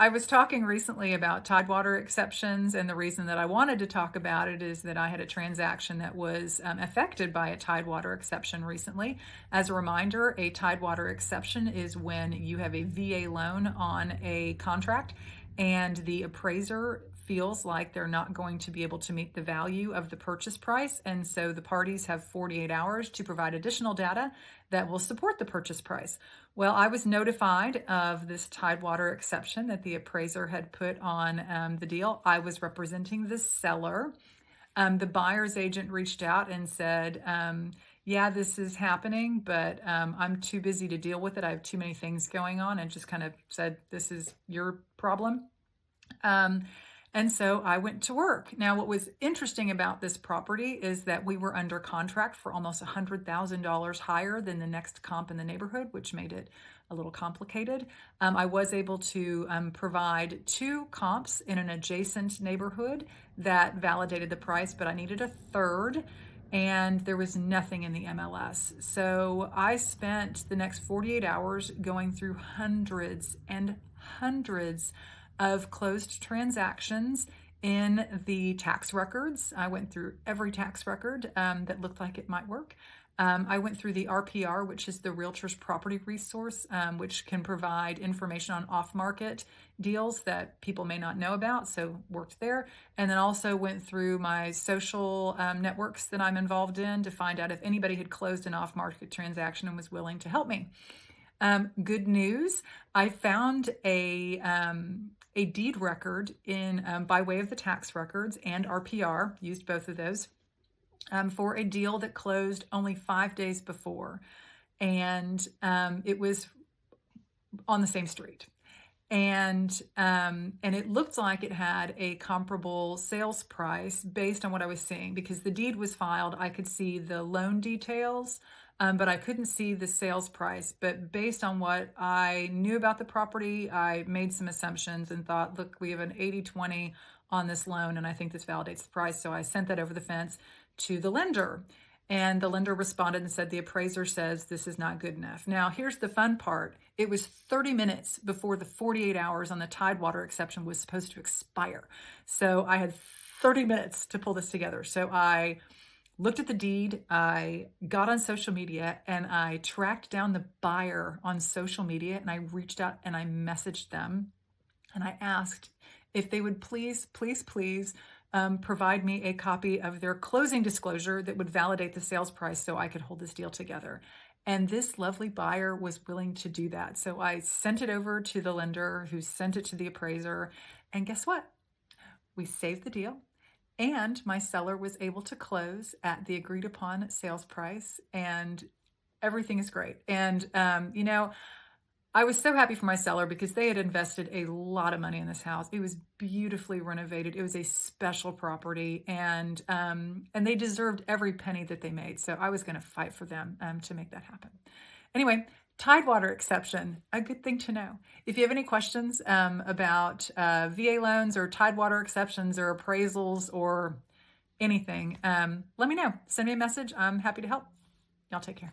I was talking recently about Tidewater exceptions, and the reason that I wanted to talk about it is that I had a transaction that was affected by a Tidewater exception recently. As a reminder, a Tidewater exception is when you have a VA loan on a contract and the appraiser feels like they're not going to be able to meet the value of the purchase price. And so the parties have 48 hours to provide additional data that will support the purchase price. Well, I was notified of this Tidewater exception that the appraiser had put on the deal. I was representing the seller. The buyer's agent reached out and said, yeah, this is happening, but I'm too busy to deal with it. I have too many things going on, and just kind of said, this is your problem. Um, and so I went to work. Now, what was interesting about this property is that we were under contract for almost $100,000 higher than the next comp in the neighborhood, which made it a little complicated. I was able to provide two comps in an adjacent neighborhood that validated the price, but I needed a third, and there was nothing in the MLS. So I spent the next 48 hours going through hundreds and hundreds of closed transactions in the tax records. I went through every tax record that looked like it might work. I went through the RPR, which is the Realtor's Property Resource, which can provide information on off-market deals that people may not know about, so worked there. And then also went through my social networks that I'm involved in to find out if anybody had closed an off-market transaction and was willing to help me. Good news, I found a deed record in by way of the tax records and RPR, used both of those, for a deal that closed only 5 days before. And it was on the same street. And it looked like it had a comparable sales price based on what I was seeing, because the deed was filed. I could see the loan details, but I couldn't see the sales price. But based on what I knew about the property, I made some assumptions and thought, look, we have an 80-20 on this loan, and I think this validates the price. So I sent that over the fence to the lender. And the lender responded and said, the appraiser says this is not good enough. Now, here's the fun part. It was 30 minutes before the 48 hours on the Tidewater exception was supposed to expire. So I had 30 minutes to pull this together. So I looked at the deed, I got on social media, and I tracked down the buyer on social media, and I reached out and I messaged them, and I asked if they would please provide me a copy of their closing disclosure that would validate the sales price so I could hold this deal together. And this lovely buyer was willing to do that. So I sent it over to the lender, who sent it to the appraiser. And guess what? We saved the deal. And my seller was able to close at the agreed upon sales price, and everything is great. And, I was so happy for my seller because they had invested a lot of money in this house. It was beautifully renovated. It was a special property, and they deserved every penny that they made. So I was going to fight for them to make that happen. Anyway, Tidewater exception, a good thing to know. If you have any questions about VA loans or Tidewater exceptions or appraisals or anything, let me know. Send me a message. I'm happy to help. Y'all take care.